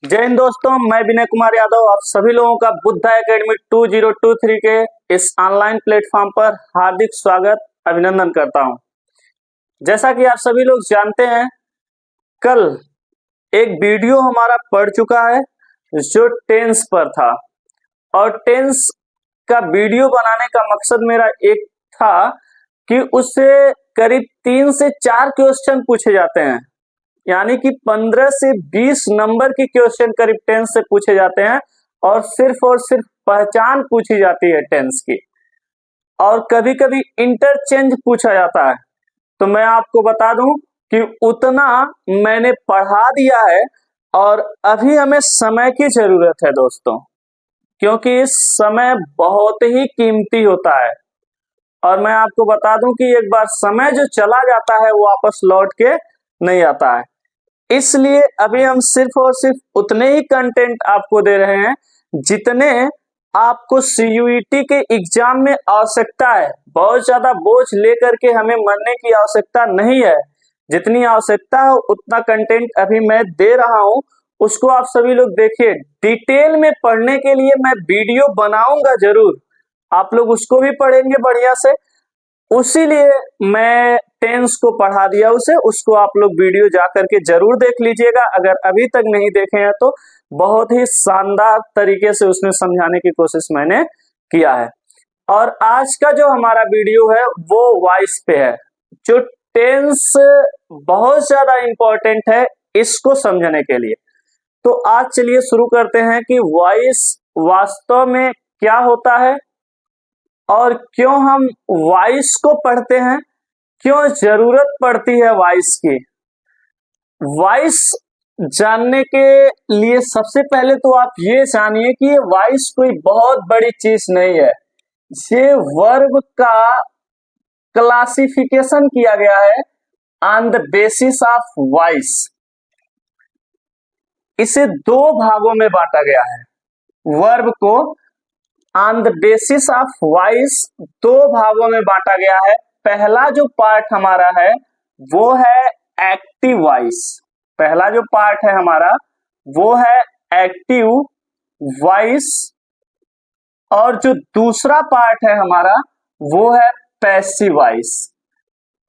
जय हिंद दोस्तों, मैं विनय कुमार यादव आप सभी लोगों का बुद्धा एकेडमी 2023 के इस ऑनलाइन प्लेटफॉर्म पर हार्दिक स्वागत अभिनंदन करता हूं। जैसा कि आप सभी लोग जानते हैं, कल एक वीडियो हमारा पड़ चुका है जो टेंस पर था और टेंस का वीडियो बनाने का मकसद मेरा एक था कि उससे करीब 3 से 4 क्वेश्चन पूछे जाते हैं, यानी कि 15 से 20 नंबर के क्वेश्चन करीब टेंस से पूछे जाते हैं और सिर्फ पहचान पूछी जाती है टेंस की, और कभी कभी इंटरचेंज पूछा जाता है। तो मैं आपको बता दूं कि उतना मैंने पढ़ा दिया है और अभी हमें समय की जरूरत है दोस्तों, क्योंकि इस समय बहुत ही कीमती होता है। और मैं आपको बता दूं कि एक बार समय जो चला जाता है वो वापस लौट के नहीं आता है। इसलिए अभी हम सिर्फ और सिर्फ उतने ही कंटेंट आपको दे रहे हैं जितने आपको सीयूईटी के एग्जाम में आवश्यकता है। बहुत ज्यादा बोझ लेकर के हमें मरने की आवश्यकता नहीं है, जितनी आवश्यकता है उतना कंटेंट अभी मैं दे रहा हूं, उसको आप सभी लोग देखिए। डिटेल में पढ़ने के लिए मैं वीडियो बनाऊंगा जरूर, आप लोग उसको भी पढ़ेंगे बढ़िया से। उसीलिए मैं टेंस को पढ़ा दिया उसको आप लोग वीडियो जा करके जरूर देख लीजिएगा। अगर अभी तक नहीं देखे हैं तो बहुत ही शानदार तरीके से उसमें समझाने की कोशिश मैंने किया है। और आज का जो हमारा वीडियो है वो वॉइस पे है, जो टेंस बहुत ज्यादा इंपॉर्टेंट है इसको समझने के लिए। तो आज चलिए शुरू करते हैं कि वॉइस वास्तव में क्या होता है और क्यों हम वॉइस को पढ़ते हैं, क्यों जरूरत पड़ती है वॉइस की। वॉइस जानने के लिए सबसे पहले तो आप ये जानिए कि ये वॉइस कोई बहुत बड़ी चीज नहीं है। ये वर्ब का क्लासिफिकेशन किया गया है on the basis of voice. इसे 2 भागों में बांटा गया है। वर्ब को on the basis of voice 2 भागों में बांटा गया है। पहला जो पार्ट हमारा है वो है एक्टिव वॉइस। पहला जो पार्ट है हमारा वो है एक्टिव वॉइस, और जो दूसरा पार्ट है हमारा वो है पैसिव वॉइस।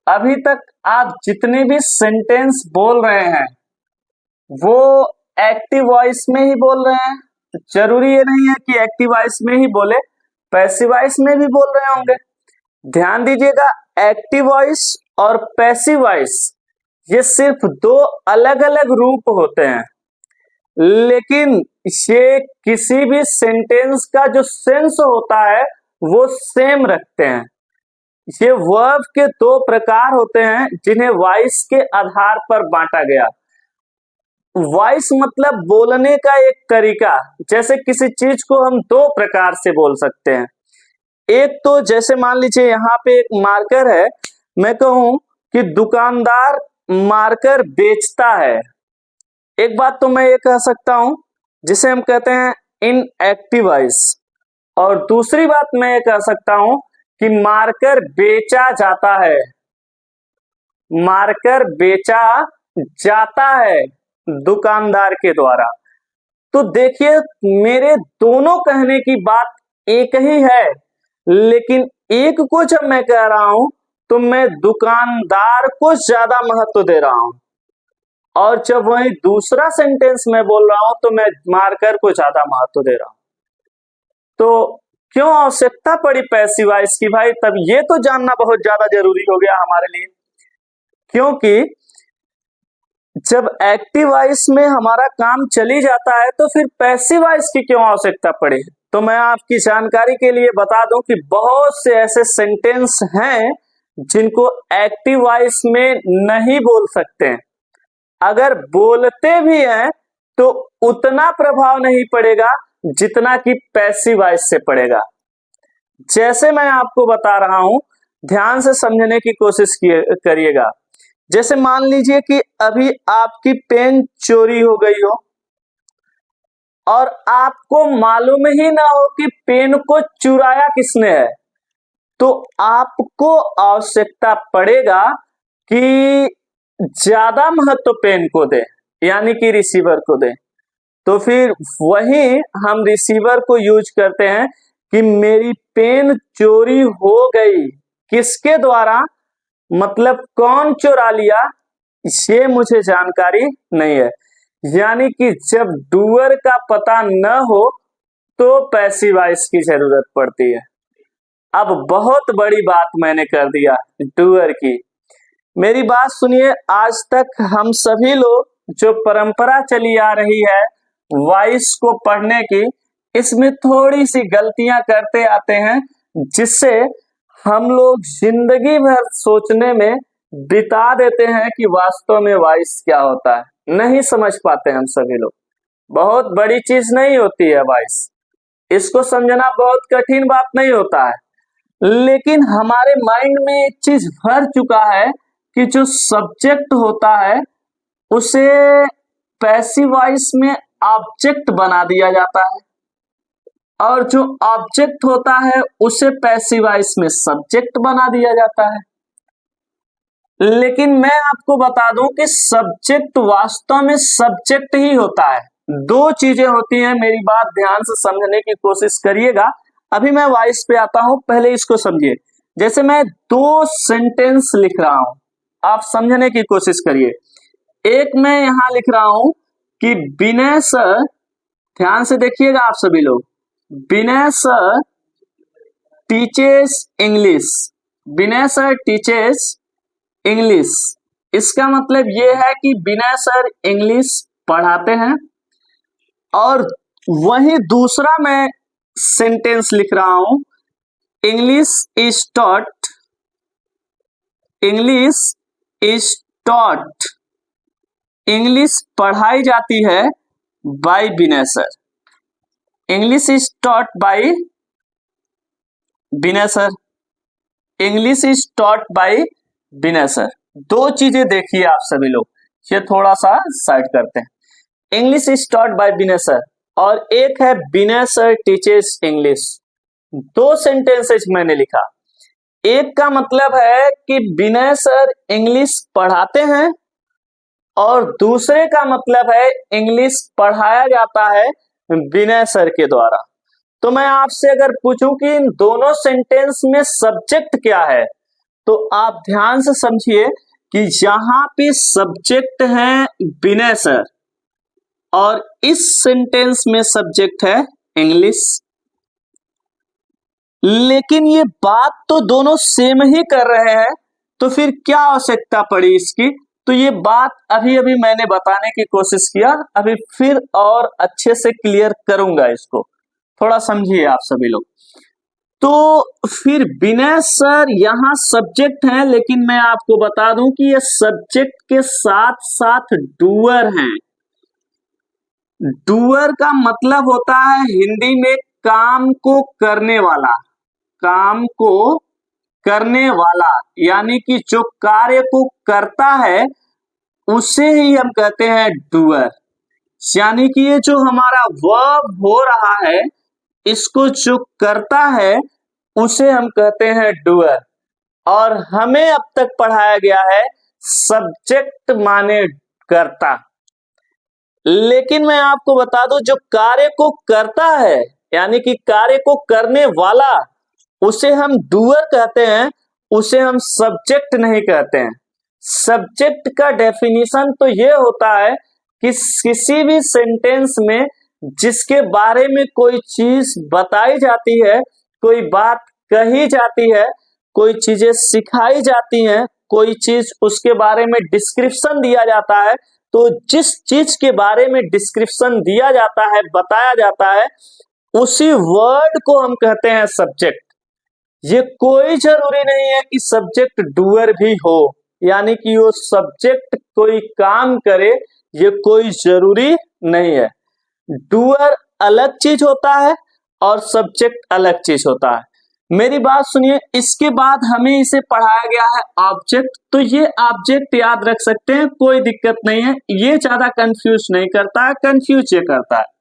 अभी तक आप जितने भी सेंटेंस बोल रहे हैं वो एक्टिव वॉइस में ही बोल रहे हैं। जरूरी ये नहीं है कि एक्टिव वॉइस में ही बोले, पैसिव वॉइस में भी बोल रहे होंगे। ध्यान दीजिएगा, एक्टिव वॉइस और पैसिव वॉइस ये सिर्फ 2 अलग अलग रूप होते हैं, लेकिन ये किसी भी सेंटेंस का जो सेंस होता है वो सेम रखते हैं। ये वर्ब के 2 प्रकार होते हैं जिन्हें वॉइस के आधार पर बांटा गया। वॉइस मतलब बोलने का एक तरीका। जैसे किसी चीज को हम 2 प्रकार से बोल सकते हैं। एक तो जैसे मान लीजिए यहाँ पे एक मार्कर है, मैं कहूं कि दुकानदार मार्कर बेचता है। एक बात तो मैं ये कह सकता हूं जिसे हम कहते हैं इनएक्टिव वॉइस, और दूसरी बात मैं ये कह सकता हूं कि मार्कर बेचा जाता है। मार्कर बेचा जाता है दुकानदार के द्वारा। तो देखिए, मेरे दोनों कहने की बात एक ही है, लेकिन एक को जब मैं कह रहा हूं तो मैं दुकानदार को ज्यादा महत्व दे रहा हूं, और जब वही दूसरा सेंटेंस मैं बोल रहा हूं तो मैं मार्कर को ज्यादा महत्व दे रहा हूं। तो क्यों आवश्यकता पड़ी पैसिव वॉइस की भाई, तब ये तो जानना बहुत ज्यादा जरूरी हो गया हमारे लिए। क्योंकि जब एक्टिव वॉइस में हमारा काम चली जाता है तो फिर पैसिव वॉइस की क्यों आवश्यकता पड़ी। तो मैं आपकी जानकारी के लिए बता दूं कि बहुत से ऐसे सेंटेंस हैं जिनको एक्टिव वॉइस में नहीं बोल सकते हैं। अगर बोलते भी हैं तो उतना प्रभाव नहीं पड़ेगा जितना कि पैसिव वॉइस से पड़ेगा। जैसे मैं आपको बता रहा हूं, ध्यान से समझने की कोशिश करिएगा। जैसे मान लीजिए कि अभी आपकी पेन चोरी हो गई हो और आपको मालूम ही ना हो कि पेन को चुराया किसने है, तो आपको आवश्यकता पड़ेगा कि ज्यादा महत्व पेन को दे, यानी कि रिसीवर को दे। तो फिर वही हम रिसीवर को यूज करते हैं कि मेरी पेन चोरी हो गई, किसके द्वारा, मतलब कौन चुरा लिया, ये मुझे जानकारी नहीं है। यानी कि जब डूअर का पता न हो तो पैसिव वॉइस की जरूरत पड़ती है। अब बहुत बड़ी बात मैंने कर दिया डूअर की। मेरी बात सुनिए, आज तक हम सभी लोग जो परंपरा चली आ रही है वॉइस को पढ़ने की, इसमें थोड़ी सी गलतियां करते आते हैं, जिससे हम लोग जिंदगी भर सोचने में बिता देते हैं कि वास्तव में वॉइस क्या होता है। नहीं समझ पाते हम सभी लोग। बहुत बड़ी चीज नहीं होती है वॉइस, इसको समझना बहुत कठिन बात नहीं होता है, लेकिन हमारे माइंड में एक चीज भर चुका है कि जो सब्जेक्ट होता है उसे पैसिव वॉइस में ऑब्जेक्ट बना दिया जाता है, और जो ऑब्जेक्ट होता है उसे पैसिव वॉइस में सब्जेक्ट बना दिया जाता है। लेकिन मैं आपको बता दूं कि सब्जेक्ट वास्तव में सब्जेक्ट ही होता है। दो चीजें होती हैं, मेरी बात ध्यान से समझने की कोशिश करिएगा। अभी मैं वॉइस पे आता हूं, पहले इसको समझिए। जैसे मैं दो सेंटेंस लिख रहा हूं, आप समझने की कोशिश करिए। एक मैं यहां लिख रहा हूं कि विनय सर, ध्यान से देखिएगा आप सभी लोग, विनय सर टीचेस इंग्लिश, विनय सर टीचेस इंग्लिश। इसका मतलब यह है कि विनय सर इंग्लिश पढ़ाते हैं। और वही दूसरा मैं सेंटेंस लिख रहा हूं, English is taught, English is taught, English पढ़ाई जाती है by Vinay sir, English is taught by Vinay sir, English is taught by Vinay sir. दो चीजें देखिए आप सभी लोग, ये थोड़ा सा साइड करते हैं। English is taught by Vinay sir और एक है विनय सर टीचेस इंग्लिश। दो सेंटेंसेस मैंने लिखा। एक का मतलब है कि विनय सर इंग्लिश पढ़ाते हैं, और दूसरे का मतलब है इंग्लिश पढ़ाया जाता है विनय सर के द्वारा। तो मैं आपसे अगर पूछूं कि इन दोनों सेंटेंस में सब्जेक्ट क्या है, तो आप ध्यान से समझिए कि यहां पे सब्जेक्ट है विनय सर और इस सेंटेंस में सब्जेक्ट है इंग्लिश। लेकिन ये बात तो दोनों सेम ही कर रहे हैं, तो फिर क्या आवश्यकता पड़ी इसकी? तो ये बात अभी अभी मैंने बताने की कोशिश किया, अभी फिर और अच्छे से क्लियर करूंगा इसको, थोड़ा समझिए आप सभी लोग। तो फिर विनय सर यहाँ सब्जेक्ट हैं, लेकिन मैं आपको बता दूं कि ये सब्जेक्ट के साथ साथ डूअर हैं। डूअर का मतलब होता है हिंदी में काम को करने वाला, काम को करने वाला, यानी कि जो कार्य को करता है उसे ही हम कहते हैं डूअर। यानी कि ये जो हमारा वर्ब हो रहा है, इसको जो करता है उसे हम कहते हैं डूअर। और हमें अब तक पढ़ाया गया है सब्जेक्ट माने करता। लेकिन मैं आपको बता दूं, जो कार्य को करता है यानी कि कार्य को करने वाला, उसे हम डूअर कहते हैं, उसे हम सब्जेक्ट नहीं कहते हैं। सब्जेक्ट का डेफिनेशन तो ये होता है कि किसी भी सेंटेंस में जिसके बारे में कोई चीज बताई जाती है, कोई बात कही जाती है, कोई चीजें सिखाई जाती हैं, कोई चीज उसके बारे में डिस्क्रिप्शन दिया जाता है, तो जिस चीज के बारे में डिस्क्रिप्शन दिया जाता है, बताया जाता है, उसी वर्ड को हम कहते हैं सब्जेक्ट। ये कोई जरूरी नहीं है कि सब्जेक्ट डूअर भी हो, यानी कि वो सब्जेक्ट कोई काम करे, ये कोई जरूरी नहीं है। डूअर अलग चीज होता है और सब्जेक्ट अलग चीज होता है। मेरी बात सुनिए, इसके बाद हमें इसे पढ़ाया गया है ऑब्जेक्ट। तो ये ऑब्जेक्ट याद रख सकते हैं, कोई दिक्कत नहीं है, ये ज्यादा कंफ्यूज नहीं करता है, कंफ्यूज ये करता है।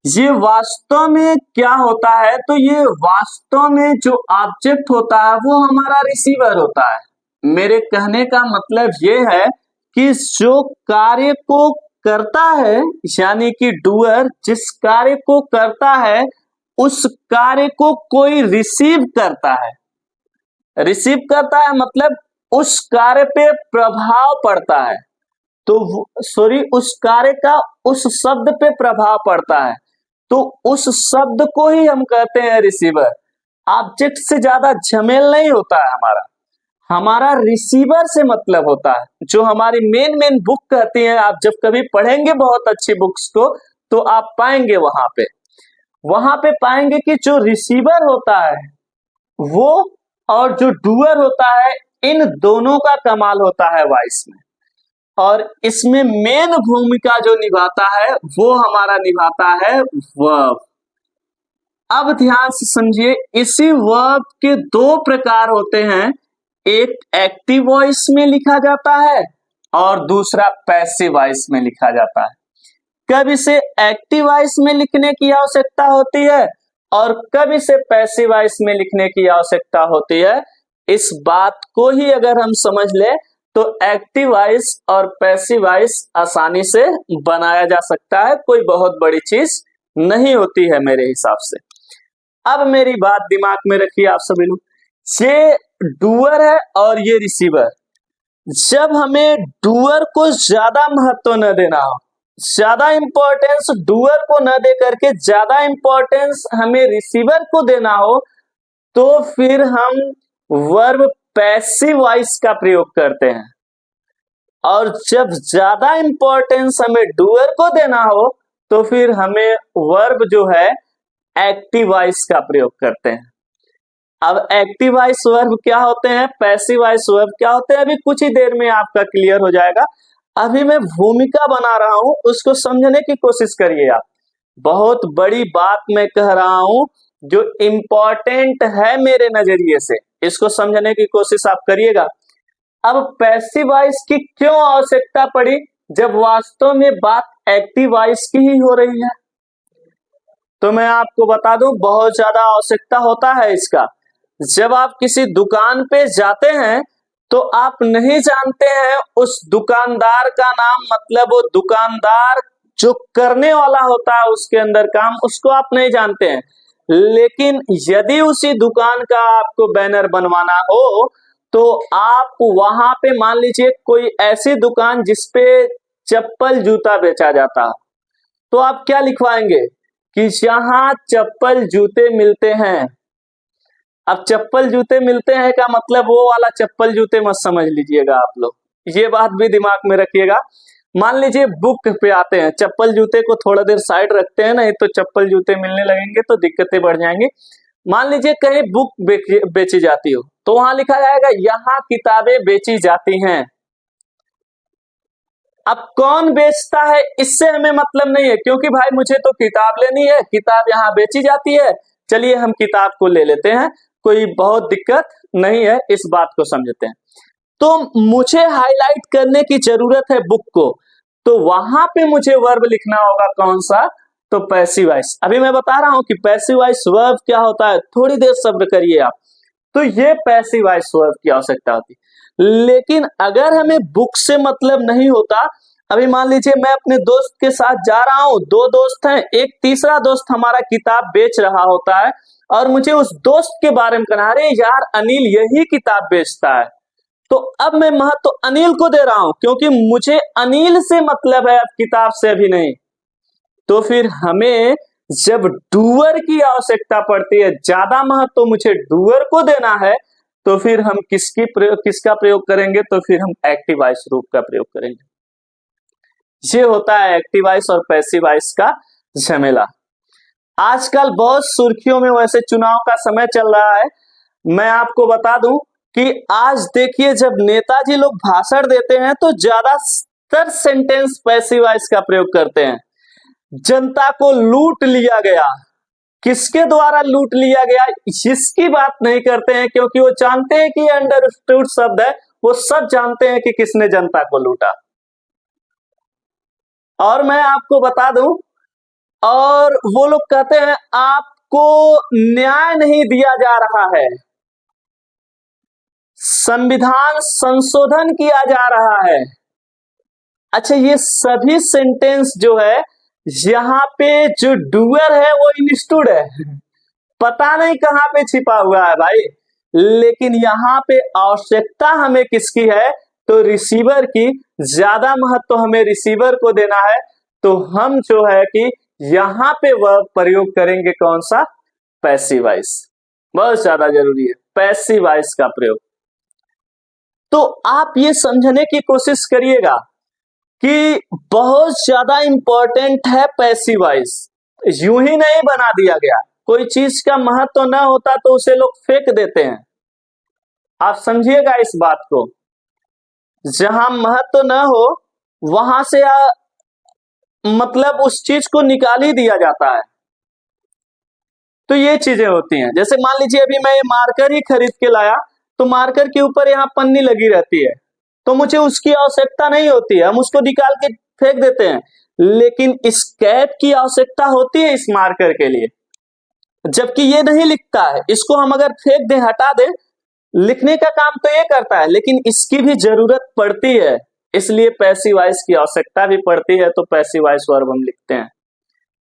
ये वास्तव में क्या होता है, तो ये वास्तव में जो ऑब्जेक्ट होता है वो हमारा रिसीवर होता है। मेरे कहने का मतलब ये है कि जो कार्य को करता है यानी कि डूअर जिस कार्य को करता है उस कार्य को कोई रिसीव करता है। रिसीव करता है मतलब उस कार्य पे प्रभाव पड़ता है, तो सॉरी उस कार्य का उस शब्द पे प्रभाव पड़ता है, तो उस शब्द को ही हम कहते हैं रिसीवर। ऑब्जेक्ट से ज्यादा झमेल नहीं होता है हमारा रिसीवर से मतलब होता है। जो हमारी मेन बुक कहती है, आप जब कभी पढ़ेंगे बहुत अच्छी बुक्स को तो आप पाएंगे वहां पे पाएंगे कि जो रिसीवर होता है वो और जो डूअर होता है इन दोनों का कमाल होता है वॉइस में, और इसमें मेन भूमिका जो निभाता है वो हमारा निभाता है वर्ब। अब ध्यान से समझिए, इसी वर्ब के दो प्रकार होते हैं, एक एक्टिव वॉइस में लिखा जाता है और दूसरा पैसिव वॉइस में लिखा जाता है। कब इसे एक्टिव वॉइस में लिखने की आवश्यकता होती है और कब इसे पैसिव वॉइस में लिखने की आवश्यकता होती है, इस बात को ही अगर हम समझ ले तो एक्टिव वॉइस और पैसिव वॉइस आसानी से बनाया जा सकता है, कोई बहुत बड़ी चीज नहीं होती है मेरे हिसाब से। अब मेरी बात दिमाग में रखिए आप सभी लोग, ये डूअर है और ये रिसीवर। जब हमें डूअर को ज्यादा महत्व न देना हो, ज्यादा इंपॉर्टेंस डूअर को न दे करके ज्यादा इंपॉर्टेंस हमें रिसीवर को देना हो, तो फिर हम वर्ब पैसिव वॉइस का प्रयोग करते हैं, और जब ज्यादा इंपॉर्टेंस हमें डूअर को देना हो तो फिर हमें वर्ब जो है एक्टिव वॉइस का प्रयोग करते हैं। अब एक्टिव वॉइस वर्ब क्या होते हैं, पैसिव वॉइस वर्ब क्या होते हैं, अभी कुछ ही देर में आपका क्लियर हो जाएगा। अभी मैं भूमिका बना रहा हूं, उसको समझने की कोशिश करिए आप। बहुत बड़ी बात मैं कह रहा हूं जो इम्पोर्टेंट है मेरे नजरिए से, इसको समझने की कोशिश आप करिएगा। अब पैसिव वॉइस की क्यों आवश्यकता पड़ी जब वास्तव में बात एक्टिव वॉइस की ही हो रही है? तो मैं आपको बता दूं, बहुत ज्यादा आवश्यकता होता है इसका। जब आप किसी दुकान पे जाते हैं तो आप नहीं जानते हैं उस दुकानदार का नाम, मतलब वो दुकानदार जो करने वाला होता है उसके अंदर काम, उसको आप नहीं जानते हैं। लेकिन यदि उसी दुकान का आपको बैनर बनवाना हो तो आप वहां पे मान लीजिए कोई ऐसी दुकान जिसपे चप्पल जूता बेचा जाता है, तो आप क्या लिखवाएंगे कि यहाँ चप्पल जूते मिलते हैं। अब चप्पल जूते मिलते हैं का मतलब वो वाला चप्पल जूते मत समझ लीजिएगा आप लोग, ये बात भी दिमाग में रखिएगा। मान लीजिए बुक पे आते हैं, चप्पल जूते को थोड़ा देर साइड रखते हैं, नहीं तो चप्पल जूते मिलने लगेंगे तो दिक्कतें बढ़ जाएंगी। मान लीजिए कहीं बुक बेची जाती हो तो वहां लिखा जाएगा यहाँ किताबें बेची जाती हैं। अब कौन बेचता है इससे हमें मतलब नहीं है, क्योंकि भाई मुझे तो किताब लेनी है, किताब यहाँ बेची जाती है, चलिए हम किताब को ले लेते हैं, कोई बहुत दिक्कत नहीं है, इस बात को समझते हैं। तो मुझे हाईलाइट करने की जरूरत है बुक को, तो वहां पे मुझे वर्ब लिखना होगा कौन सा, तो पैसिव वॉइस। अभी मैं बता रहा हूं कि पैसिव वॉइस वर्ब क्या होता है, थोड़ी देर सब्र करिए आप। तो ये पैसिव वॉइस वर्ब की आवश्यकता होती। लेकिन अगर हमें बुक से मतलब नहीं होता, अभी मान लीजिए मैं अपने दोस्त के साथ जा रहा हूं, दो दोस्त हैं, एक तीसरा दोस्त हमारा किताब बेच रहा होता है और मुझे उस दोस्त के बारे में कहना, अरे यार अनिल यही किताब बेचता है, तो अब मैं महत्व तो अनिल को दे रहा हूं क्योंकि मुझे अनिल से मतलब है, अब किताब से अभी नहीं। तो फिर हमें जब डूअर की आवश्यकता पड़ती है, ज्यादा महत्व तो मुझे डूअर को देना है, तो फिर हम किसका प्रयोग करेंगे, तो फिर हम एक्टिव वॉइस रूप का प्रयोग करेंगे। ये होता है एक्टिव वॉइस और पैसिव वॉइस का झमेला। आजकल बहुत सुर्खियों में, वैसे चुनाव का समय चल रहा है, मैं आपको बता दूं कि आज देखिए जब नेताजी लोग भाषण देते हैं तो ज्यादातर सेंटेंस पैसिव वॉइस का प्रयोग करते हैं। जनता को लूट लिया गया, किसके द्वारा लूट लिया गया इसकी बात नहीं करते हैं, क्योंकि वो जानते हैं कि अंडरस्टूड शब्द है, वो सब जानते हैं कि किसने जनता को लूटा। और मैं आपको बता दूं, और वो लोग कहते हैं आपको न्याय नहीं दिया जा रहा है, संविधान संशोधन किया जा रहा है, अच्छा, ये सभी सेंटेंस जो है यहाँ पे जो डूअर है वो इंस्टूड है, पता नहीं कहाँ पे छिपा हुआ है भाई। लेकिन यहाँ पे आवश्यकता हमें किसकी है, तो रिसीवर की, ज्यादा महत्व हमें रिसीवर को देना है। तो हम जो है कि यहाँ पे वह प्रयोग करेंगे कौन सा, पैसिव वॉइस, बहुत ज्यादा जरूरी है पैसिव वॉइस का प्रयोग। तो आप ये समझने की कोशिश करिएगा कि बहुत ज्यादा इंपॉर्टेंट है पैसिव वॉइस, यूं ही नहीं बना दिया गया। कोई चीज का महत्व ना होता तो उसे लोग फेंक देते हैं, आप समझिएगा इस बात को। जहां महत्व न हो वहां से मतलब उस चीज को निकाल ही दिया जाता है। तो ये चीजें होती हैं। जैसे मान लीजिए अभी मैं ये मार्कर ही खरीद के लाया, तो मार्कर के ऊपर यहाँ पन्नी लगी रहती है, तो मुझे उसकी आवश्यकता नहीं होती है, हम उसको निकाल के फेंक देते हैं। लेकिन इस कैप की आवश्यकता होती है इस मार्कर के लिए, जबकि ये नहीं लिखता है। इसको हम अगर फेंक दें, हटा दें, लिखने का काम तो ये करता है, लेकिन इसकी भी जरूरत पड़ती है, इसलिए पैसिव वॉइस की आवश्यकता भी पड़ती है। तो पैसिव वॉइस वर्ब हम लिखते हैं।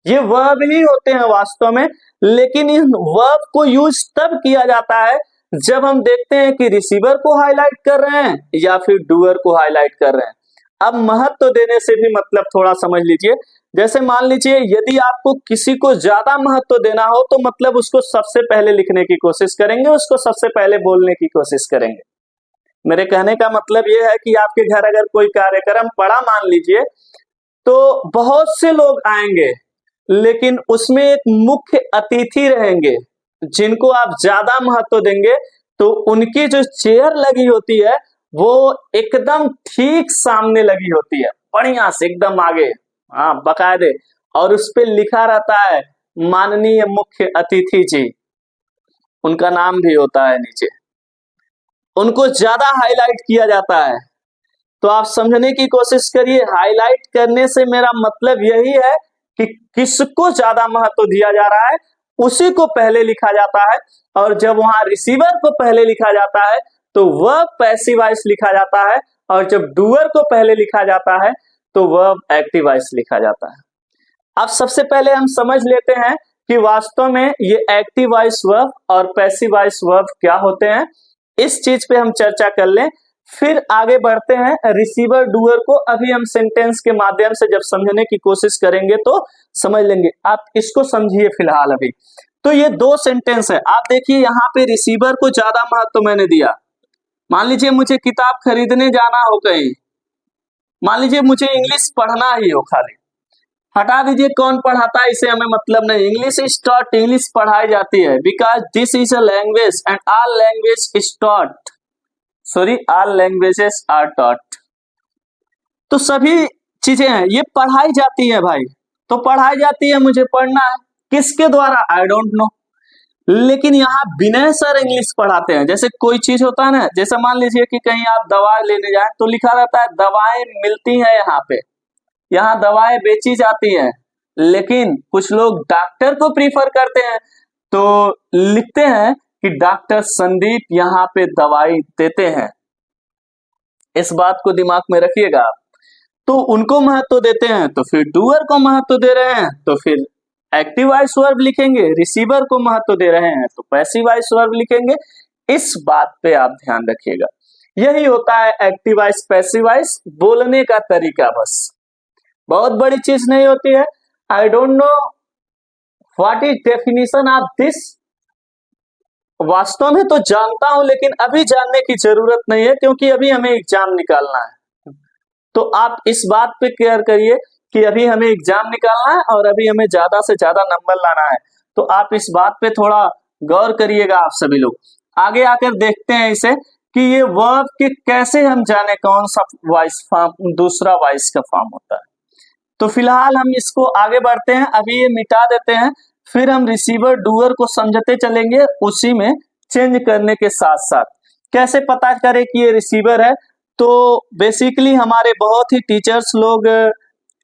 ये वर्ब ही होते हैं वास्तव में, लेकिन इन वर्ब को यूज तब किया जाता है जब हम देखते हैं कि रिसीवर को हाईलाइट कर रहे हैं या फिर डूअर को हाईलाइट कर रहे हैं। अब महत्व देने से भी मतलब थोड़ा समझ लीजिए। जैसे मान लीजिए यदि आपको किसी को ज्यादा महत्व देना हो तो मतलब उसको सबसे पहले लिखने की कोशिश करेंगे, उसको सबसे पहले बोलने की कोशिश करेंगे। मेरे कहने का मतलब यह है कि आपके घर अगर कोई कार्यक्रम पड़ा मान लीजिए, तो बहुत से लोग आएंगे, लेकिन उसमें एक मुख्य अतिथि रहेंगे जिनको आप ज्यादा महत्व देंगे। तो उनकी जो चेयर लगी होती है वो एकदम ठीक सामने लगी होती है, बढ़िया से एकदम आगे, हाँ बकायदे, और उस पे लिखा रहता है माननीय मुख्य अतिथि जी, उनका नाम भी होता है नीचे, उनको ज्यादा हाईलाइट किया जाता है। तो आप समझने की कोशिश करिए, हाईलाइट करने से मेरा मतलब यही है कि किसको ज्यादा महत्व दिया जा रहा है उसी को पहले लिखा जाता है, और जब वहां रिसीवर को पहले लिखा जाता है तो वह पैसिव वॉइस लिखा जाता है, और जब डूअर को पहले लिखा जाता है तो वह एक्टिव वॉइस लिखा जाता है। अब सबसे पहले हम समझ लेते हैं कि वास्तव में ये एक्टिव वॉइस वर्ब और पैसिव वॉइस वर्ब क्या होते हैं, इस चीज पे हम चर्चा कर लें, फिर आगे बढ़ते हैं रिसीवर डूअर को। अभी हम सेंटेंस के माध्यम से जब समझने की कोशिश करेंगे तो समझ लेंगे, आप इसको समझिए फिलहाल अभी। तो ये दो सेंटेंस है, आप देखिए यहाँ पे रिसीवर को ज्यादा महत्व मैंने दिया। मान लीजिए मुझे किताब खरीदने जाना हो कहीं, मान लीजिए मुझे इंग्लिश पढ़ना ही हो खाली, हटा दीजिए कौन पढ़ाता है इसे हमें मतलब नहीं, इंग्लिश इज टॉट, इंग्लिश पढ़ाई जाती है, because this is a language and all language is taught, sorry all languages are taught. तो सभी चीजें हैं ये पढ़ाई जाती है भाई, तो पढ़ाई जाती है, मुझे पढ़ना है, किसके द्वारा, आई डोंट नो। लेकिन यहाँ विनय सर इंग्लिश पढ़ाते हैं। जैसे कोई चीज होता है ना, जैसे मान लीजिए कि कहीं आप दवा लेने जाए तो लिखा रहता है दवाएं मिलती हैं यहाँ पे, यहाँ दवाएं बेची जाती हैं, लेकिन कुछ लोग डॉक्टर को प्रीफर करते हैं तो लिखते हैं कि डॉक्टर संदीप यहाँ पे दवाई देते हैं। इस बात को दिमाग में रखिएगा। तो उनको महत्व देते हैं तो फिर डूअर को महत्व दे रहे हैं तो फिर एक्टिव वॉइस वर्ब लिखेंगे, रिसीवर को महत्व दे रहे हैं तो पैसिव वॉइस वर्ब लिखेंगे। इस बात पे आप ध्यान रखिएगा, यही होता है एक्टिव वॉइस पैसिव वॉइस, बोलने का तरीका, बस बहुत बड़ी चीज नहीं होती है। I don't know what is definition of this, वास्तव में तो जानता हूं लेकिन अभी जानने की जरूरत नहीं है क्योंकि अभी हमें एग्जाम निकालना है। तो आप इस बात पे केयर करिए कि अभी हमें एग्जाम निकालना है और अभी हमें ज्यादा से ज्यादा नंबर लाना है, तो आप इस बात पे थोड़ा गौर करिएगा आप सभी लोग। आगे आकर देखते हैं इसे कि ये वर्ब के कैसे हम जाने कौन सा वॉइस फॉर्म दूसरा वॉइस का फॉर्म होता है। तो फिलहाल हम इसको आगे बढ़ते हैं, अभी ये मिटा देते हैं, फिर हम रिसीवर डूअर को समझते चलेंगे, उसी में चेंज करने के साथ साथ कैसे पता करें कि ये रिसीवर है। तो बेसिकली हमारे बहुत ही टीचर्स लोग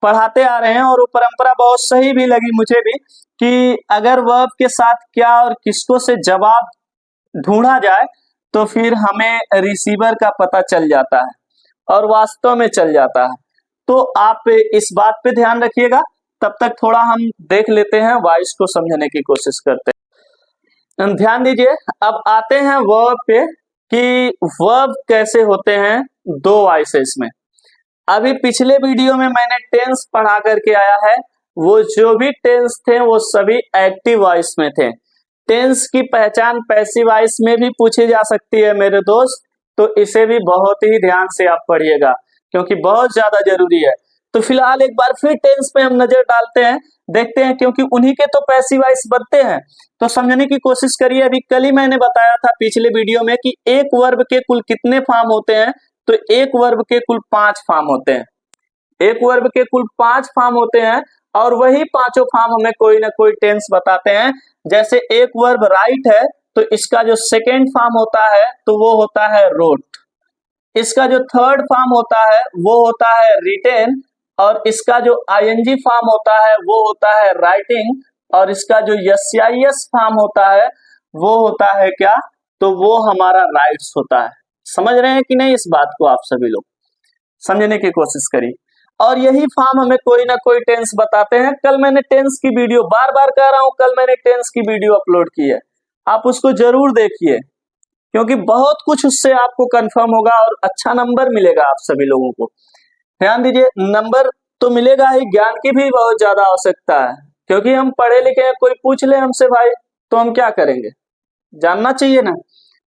पढ़ाते आ रहे हैं और वो परंपरा बहुत सही भी लगी मुझे भी, कि अगर वर्ब के साथ क्या और किसको से जवाब ढूंढा जाए तो फिर हमें रिसीवर का पता चल जाता है, और वास्तव में चल जाता है। तो आप इस बात पे ध्यान रखिएगा। तब तक थोड़ा हम देख लेते हैं, वॉइस को समझने की कोशिश करते हैं। ध्यान दीजिए, अब आते हैं वर्ब पे कि वर्ब कैसे होते हैं दो वॉइसेस में। अभी पिछले वीडियो में मैंने टेंस पढ़ा करके आया है, वो जो भी टेंस थे वो सभी एक्टिव वॉइस में थे। टेंस की पहचान पैसिव वॉइस में भी पूछी जा सकती है मेरे दोस्त, तो इसे भी बहुत ही ध्यान से आप पढ़िएगा क्योंकि बहुत ज्यादा जरूरी है। तो फिलहाल एक बार फिर टेंस पे हम नजर डालते हैं, देखते हैं, क्योंकि उन्हीं के तो पैसिव वॉइस बनते हैं। तो समझने की कोशिश करिए। अभी कल ही मैंने बताया था पिछले वीडियो में कि एक वर्ब के कुल कितने फॉर्म होते हैं, तो एक वर्ब के कुल 5 फॉर्म होते हैं। एक वर्ब के कुल 5 फॉर्म होते हैं और वही पांचों फॉर्म हमें कोई ना कोई टेंस बताते हैं। जैसे एक वर्ब राइट है तो इसका जो सेकेंड फॉर्म होता है तो वो होता है रोट। इसका जो थर्ड फॉर्म होता है वो होता है रिटेन, और इसका जो आईएनजी फॉर्म होता है वो होता है राइटिंग, और इसका जो एसआईएस फॉर्म होता है वो होता है क्या, तो वो हमारा राइट्स होता है। समझ रहे हैं कि नहीं इस बात को? आप सभी लोग समझने की कोशिश करिए। और यही फॉर्म हमें कोई ना कोई टेंस बताते हैं। कल मैंने टेंस की वीडियो, बार बार कह रहा हूं, कल मैंने टेंस की वीडियो अपलोड की है, आप उसको जरूर देखिए क्योंकि बहुत कुछ उससे आपको कंफर्म होगा और अच्छा नंबर मिलेगा आप सभी लोगों को। ध्यान दीजिए, नंबर तो मिलेगा ही, ज्ञान की भी बहुत ज्यादा आवश्यकता है क्योंकि हम पढ़े लिखे हैं। कोई पूछ ले हमसे भाई तो हम क्या करेंगे, जानना चाहिए ना।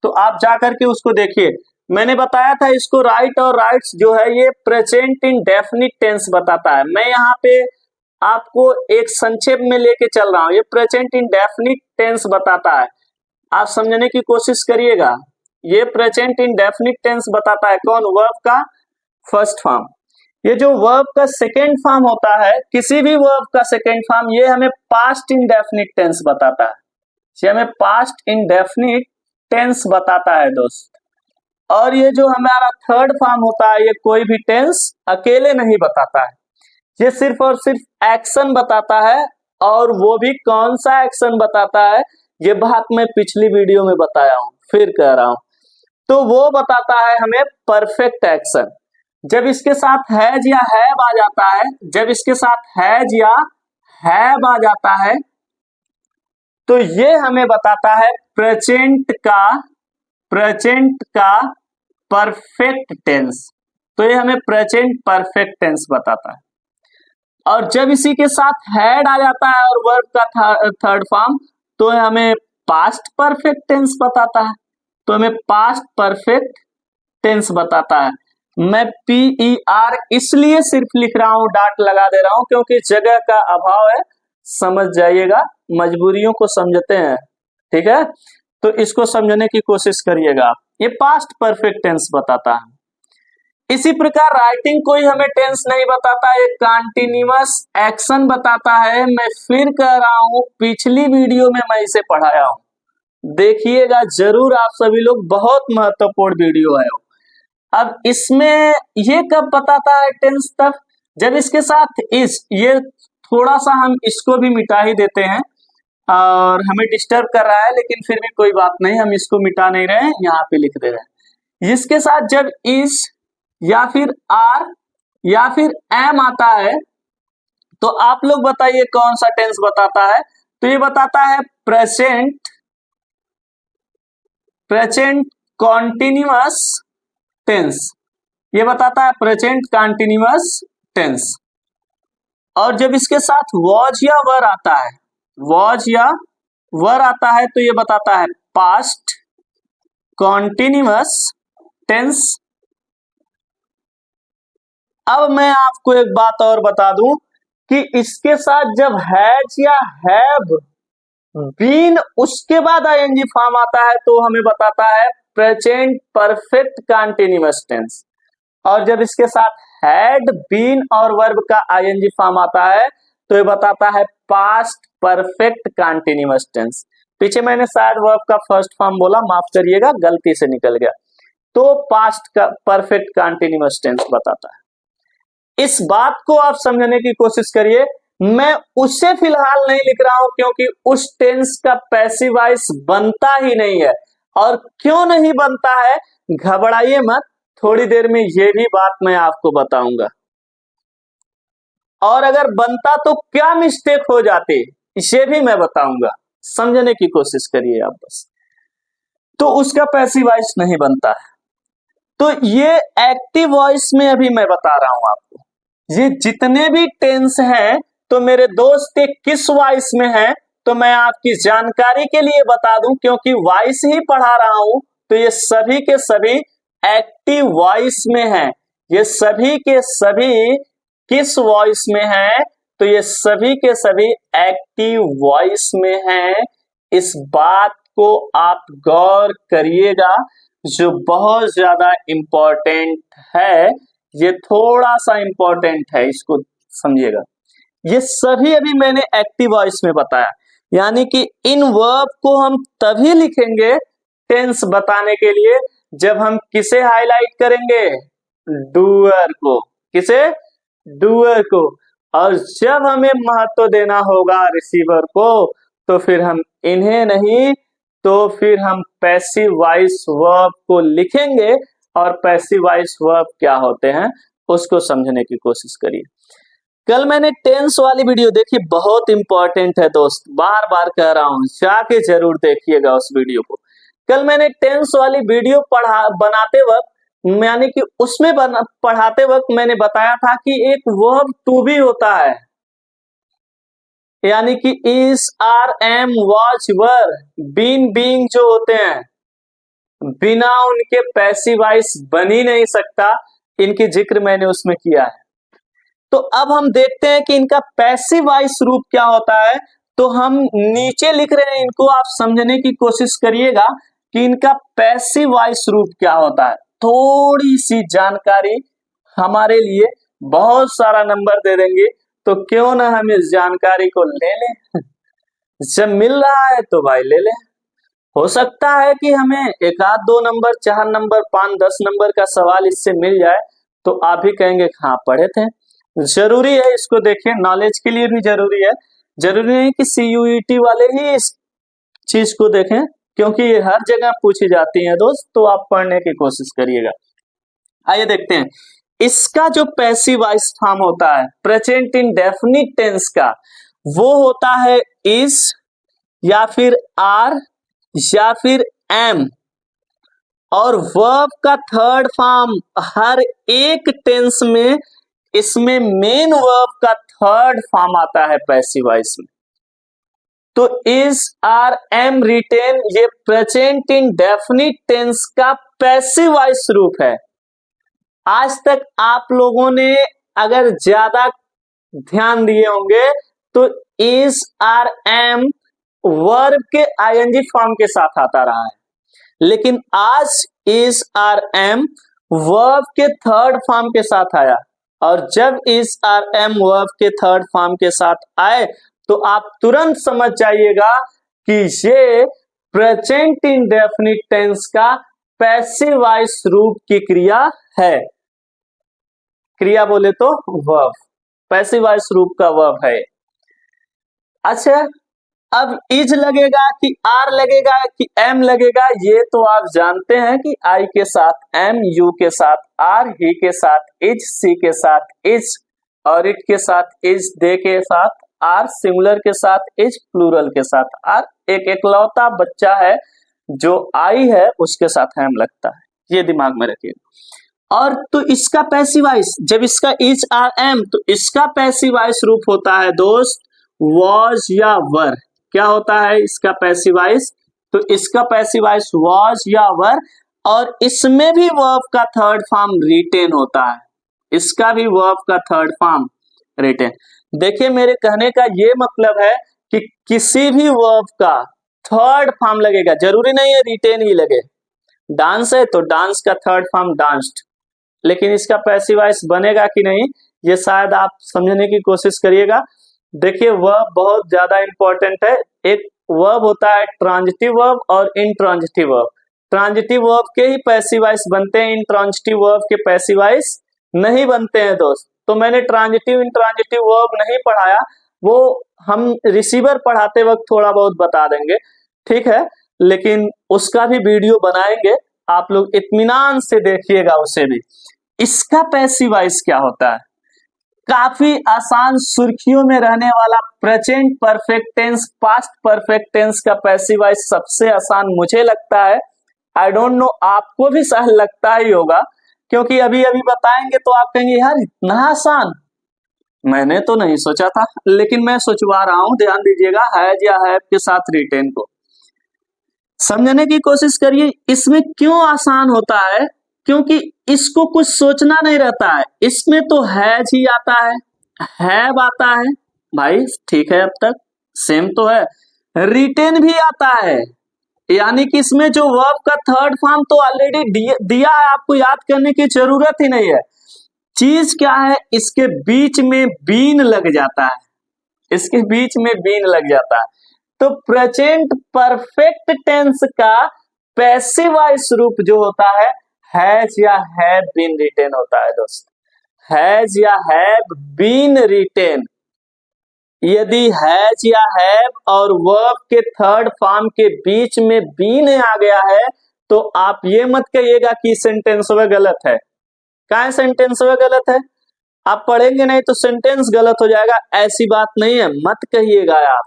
तो आप जा करके उसको देखिए। मैंने बताया था इसको राइट और राइट्स जो है ये प्रेजेंट इंडेफिनिट टेंस बताता है। मैं यहाँ पे आपको एक संक्षेप में लेके चल रहा हूँ, ये प्रेजेंट इंडेफिनिट टेंस बताता है। आप समझने की कोशिश करिएगा, ये प्रेजेंट इंडेफिनिट टेंस बताता है। कौन? वर्ब का फर्स्ट फॉर्म। ये जो वर्ब का सेकेंड फॉर्म होता है, किसी भी वर्ब का सेकेंड फॉर्म, ये हमें पास्ट इंडेफिनिट टेंस बताता है। ये हमें पास्ट इंडेफिनिट टेंस बताता है दोस्त। और ये जो हमारा थर्ड फॉर्म होता है, ये कोई भी टेंस अकेले नहीं बताता है, ये सिर्फ और सिर्फ एक्शन बताता है। और वो भी कौन सा एक्शन बताता है, ये बात मैं पिछली वीडियो में बताया हूं, फिर कह रहा हूं। तो वो बताता है हमें परफेक्ट एक्शन। जब इसके साथ हैज या हैव आ जाता है, जब इसके साथ हैज या हैव आ जाता है तो ये हमें बताता है प्रेजेंट का परफेक्ट टेंस। तो ये हमें प्रेजेंट परफेक्ट टेंस बताता है। और जब इसी के साथ हैड आ जाता है और वर्ब का थर्ड फॉर्म, तो हमें पास्ट परफेक्ट टेंस बताता है। तो हमें पास्ट परफेक्ट टेंस बताता है। मैं PER इसलिए सिर्फ लिख रहा हूं, डाट लगा दे रहा हूं क्योंकि जगह का अभाव है, समझ जाइएगा, मजबूरियों को समझते हैं, ठीक है। तो इसको समझने की कोशिश करिएगा। ये पास्ट परफेक्ट टेंस बताता है। इसी प्रकार राइटिंग कोई हमें टेंस नहीं बताता, एक कंटीन्यूअस एक्शन बताता है। मैं फिर कह रहा हूं, पिछली वीडियो में मैं इसे पढ़ाया हूं, देखिएगा जरूर आप सभी लोग, बहुत महत्वपूर्ण वीडियो है। अब इसमें ये कब बताता है टेंस? तब जब इसके साथ इस, ये थोड़ा सा हम इसको भी मिटा ही देते हैं और हमें डिस्टर्ब कर रहा है, लेकिन फिर भी कोई बात नहीं, हम इसको मिटा नहीं रहे हैं, यहाँ पे लिख दे रहे हैं। इसके साथ जब इस या फिर आर या फिर एम आता है तो आप लोग बताइए कौन सा टेंस बताता है? तो ये बताता है प्रेजेंट कॉन्टिन्यूअस टेंस। ये बताता है प्रेजेंट कॉन्टिन्यूअस टेंस। और जब इसके साथ वॉज या वर आता है, वॉज या वर आता है तो ये बताता है पास्ट कॉन्टिन्यूअस टेंस। अब मैं आपको एक बात और बता दूं कि इसके साथ जब हैज या हैव बीन उसके बाद आईएनजी फॉर्म आता है तो हमें बताता है प्रेजेंट परफेक्ट कॉन्टिन्यूअस टेंस। और जब इसके साथ हैड, बीन और वर्ब का आईएनजी फॉर्म आता है तो ये बताता है पास्ट परफेक्ट कॉन्टिन्यूअस टेंस। पीछे मैंने शायद वर्ब का फर्स्ट फॉर्म बोला, माफ करिएगा, गलती से निकल गया। तो पास्ट का परफेक्ट कॉन्टिन्यूअस टेंस बताता है। इस बात को आप समझने की कोशिश करिए। मैं उसे फिलहाल नहीं लिख रहा हूं क्योंकि उस टेंस का पैसिव वॉइस बनता ही नहीं है। और क्यों नहीं बनता है, घबराइए मत, थोड़ी देर में ये भी बात मैं आपको बताऊंगा। और अगर बनता तो क्या मिस्टेक हो जाती, इसे भी मैं बताऊंगा, समझने की कोशिश करिए आप बस। तो उसका पैसिव वॉइस नहीं बनता है। तो ये एक्टिव वॉइस में अभी मैं बता रहा हूं आपको, ये जितने भी टेंस हैं तो मेरे दोस्त ये किस वॉइस में है, तो मैं आपकी जानकारी के लिए बता दूं, क्योंकि वॉइस ही पढ़ा रहा हूं, तो ये सभी के सभी एक्टिव वॉइस में है। ये सभी के सभी किस वॉइस में है, तो ये सभी के सभी एक्टिव वॉइस में है। इस बात को आप गौर करिएगा, जो बहुत ज्यादा इंपॉर्टेंट है, ये थोड़ा सा इंपॉर्टेंट है, इसको समझिएगा। ये सभी अभी मैंने एक्टिव वॉइस में बताया, यानी कि इन वर्ब को हम तभी लिखेंगे टेंस बताने के लिए जब हम किसे हाईलाइट करेंगे, डूअर को। किसे? डूअर को। और जब हमें महत्व देना होगा रिसीवर को, तो फिर हम इन्हें नहीं, तो फिर हम पैसिव वॉइस वर्ब को लिखेंगे। और पैसिव वॉइस वर्ब क्या होते हैं उसको समझने की कोशिश करिए। कल मैंने टेंस वाली वीडियो देखी, बहुत इंपॉर्टेंट है दोस्त, बार बार कह रहा हूं, जाके जरूर देखिएगा उस वीडियो को। कल मैंने टेंस वाली वीडियो बनाते वक्त, यानी कि उसमें पढ़ाते वक्त मैंने बताया था कि एक वर्ब टू बी होता है, यानी कि is, are, am, was, were, been, being जो होते हैं, बिना उनके पैसिव वॉइस बन ही नहीं सकता। इनकी जिक्र मैंने उसमें किया है। तो अब हम देखते हैं कि इनका पैसिव वॉइस रूप क्या होता है। तो हम नीचे लिख रहे हैं, इनको आप समझने की कोशिश करिएगा कि इनका पैसिव वॉइस रूप क्या होता है। थोड़ी सी जानकारी हमारे लिए बहुत सारा नंबर दे देंगे, तो क्यों ना हम इस जानकारी को ले लें। जब मिल रहा है तो भाई ले लें। हो सकता है कि हमें एक आध 2 नंबर, 4 नंबर, 5, 10 नंबर का सवाल इससे मिल जाए, तो आप भी कहेंगे हाँ पढ़े थे। जरूरी है इसको देखिए, नॉलेज के लिए भी जरूरी है। जरूरी नहीं कि CUET वाले ही इस चीज को देखें, क्योंकि ये हर जगह पूछी जाती है दोस्त, तो आप पढ़ने की कोशिश करिएगा। आइए देखते हैं इसका जो पैसिव वॉइस फॉर्म होता है प्रेजेंट इंडेफिनिट टेंस का, वो होता है इज, या फिर आर, या फिर एम। और वर्ब का थर्ड फॉर्म हर एक टेंस में, इसमें मेन वर्ब का थर्ड फॉर्म आता है पैसिव वॉइस में। तो इज, आर, एम, रिटेन, ये प्रेजेंट इंडेफिनिट टेंस का पैसिव वॉइस रूप है। आज तक आप लोगों ने अगर ज्यादा ध्यान दिए होंगे तो इज, आर, एम वर्ब के आईएनजी फॉर्म के साथ आता रहा है, लेकिन आज इज, आर, एम वर्ब के थर्ड फॉर्म के साथ आया। और जब इज, आर, एम वर्ब के थर्ड फॉर्म के साथ आए, तो आप तुरंत समझ जाइएगा कि ये प्रेजेंट इंडेफिनिट टेंस का पैसिव वॉइस रूप की क्रिया है। क्रिया बोले तो वर्ब, पैसिव वॉइस रूप का वर्ब है। अच्छा, अब इज लगेगा कि आर लगेगा कि एम लगेगा, ये तो आप जानते हैं कि आई के साथ एम, यू के साथ आर, ही के साथ इज, सी के साथ इज, और इट के साथ इज, दे के साथ आर, सिंगुलर के साथ इज, प्लूरल के साथ आर। एक एकलौता बच्चा है जो आई है, उसके साथ एम लगता है, ये दिमाग में रखिएगा। और तो इसका पैसिव वॉइस, जब इसका इज, आर, एम, तो इसका पैसिव वॉइस रूप होता है दोस्त वॉज या वर। क्या होता है इसका पैसिव वॉइस? तो इसका पैसिव वॉइस वॉज या वर, और इसमें भी वर्ब का थर्ड फॉर्म रिटेन होता है। इसका भी वर्ब का थर्ड फॉर्म रिटेन। देखिए, मेरे कहने का ये मतलब है कि किसी भी वर्ब का थर्ड फॉर्म लगेगा, जरूरी नहीं है रिटेन ही लगे। डांस है तो डांस का थर्ड फॉर्म डांस्ड, लेकिन इसका पैसिव वॉइस बनेगा कि नहीं, ये शायद आप समझने की कोशिश करिएगा। देखिए, वर्ब बहुत ज्यादा इंपॉर्टेंट है। एक वर्ब होता है ट्रांजिटिव वर्ब और इंट्रांजिटिव वर्ब। ट्रांजिटिव वर्ब के ही पैसिव वॉइस बनते हैं, इंट्रांजिटिव वर्ब के पैसिव वॉइस नहीं बनते हैं दोस्त। तो मैंने ट्रांजिटिव इंट्रांजिटिव वर्ब नहीं पढ़ाया, वो हम रिसीवर पढ़ाते वक्त थोड़ा बहुत बता देंगे, ठीक है, लेकिन उसका भी वीडियो बनाएंगे, आप लोग इत्मीनान से देखिएगा उसे भी। इसका पैसिव वॉइस क्या होता है? काफी आसान सुर्खियों में रहने वाला present perfect tense, past perfect tense का पैसिव वॉइस सबसे आसान मुझे लगता है। आई डोंट नो आपको भी सहज लगता ही होगा, क्योंकि अभी अभी बताएंगे तो आप कहेंगे यार इतना आसान, मैंने तो नहीं सोचा था, लेकिन मैं सोचवा रहा हूं। ध्यान दीजिएगा, हैज या हैव के साथ रिटेन को समझने की कोशिश करिए। इसमें क्यों आसान होता है? क्योंकि इसको कुछ सोचना नहीं रहता है। इसमें तो हैज ही आता है, हैव आता है, भाई ठीक है, अब तक सेम तो है। रिटेन भी आता है, यानी कि इसमें जो वर्ब का थर्ड फॉर्म तो ऑलरेडी दिया है, आपको याद करने की जरूरत ही नहीं है। चीज क्या है, इसके बीच में बीन लग जाता है, इसके बीच में बीन लग जाता है। तो प्रेजेंट परफेक्ट टेंस का पैसिव वॉइस रूप जो होता है हैज या हैव बीन रिटेन होता है दोस्त, हैज या हैव बीन रिटेन। यदि हैज या हैव और वर्ब के थर्ड फॉर्म के बीच में बीन आ गया है तो आप ये मत कहिएगा कि सेंटेंस में गलत है। क्या सेंटेंस में गलत है? आप पढ़ेंगे नहीं तो सेंटेंस गलत हो जाएगा, ऐसी बात नहीं है, मत कहिएगा आप,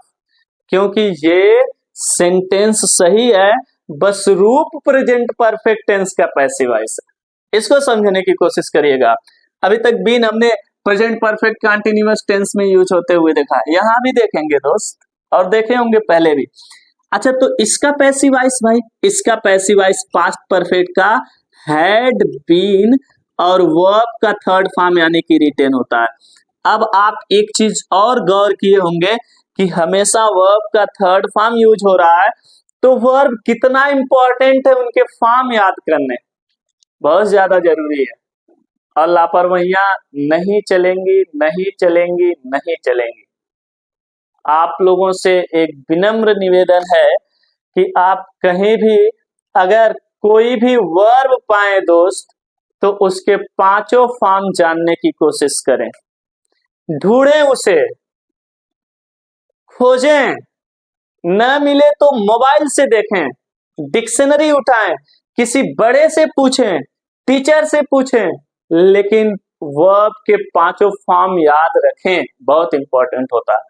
क्योंकि ये सेंटेंस सही है, बस रूप प्रेजेंट परफेक्ट टेंस का पैसिव वॉइस है। इसको समझने की कोशिश करिएगा। अभी तक बीन हमने प्रेजेंट परफेक्ट कंटीन्यूअस टेंस में यूज होते हुए देखा, यहां भी देखेंगे दोस्त, और देखे होंगे पहले भी। अच्छा, तो इसका पैसिव वॉइस भाई, इसका पैसिव वॉइस पास्ट परफेक्ट का हैड बीन और वर्ब का थर्ड फॉर्म यानी कि रिटेन होता है। अब आप एक चीज और गौर किए होंगे कि हमेशा वर्ब का थर्ड फॉर्म यूज हो रहा है, तो वर्ब कितना इंपॉर्टेंट है, उनके फॉर्म याद करने बहुत ज्यादा जरूरी है। और लापरवाहियां नहीं चलेंगी, नहीं चलेंगी, नहीं चलेंगी। आप लोगों से एक विनम्र निवेदन है कि आप कहीं भी अगर कोई भी वर्ब पाए दोस्त, तो उसके पांचों फॉर्म जानने की कोशिश करें, ढूंढें उसे, खोजें, न मिले तो मोबाइल से देखें, डिक्शनरी उठाएं, किसी बड़े से पूछें, टीचर से पूछें, लेकिन वर्ब के पांचों फॉर्म याद रखें, बहुत इंपॉर्टेंट होता है।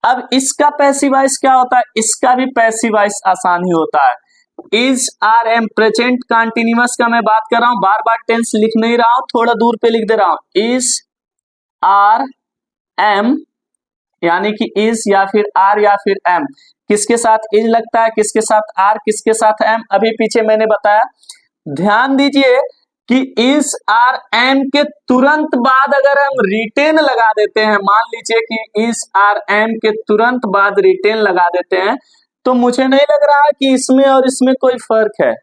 अब इसका पैसिव वॉइस क्या होता है? इसका भी पैसिव वॉइस आसान ही होता है। Is, are, am, present continuous का मैं बात कर रहा हूं, बार बार टेंस लिख नहीं रहा हूं, थोड़ा दूर पे लिख दे रहा हूं। इज, आर, एम, यानी कि इज या फिर आर या फिर एम, किसके साथ इज लगता है, किसके साथ आर, किसके साथ एम, अभी पीछे मैंने बताया। ध्यान दीजिए कि इज, आर, एम के तुरंत बाद अगर हम रिटेन लगा देते हैं, मान लीजिए कि इज, आर, एम के तुरंत बाद रिटेन लगा देते हैं, तो मुझे नहीं लग रहा कि इसमें और इसमें कोई फर्क है।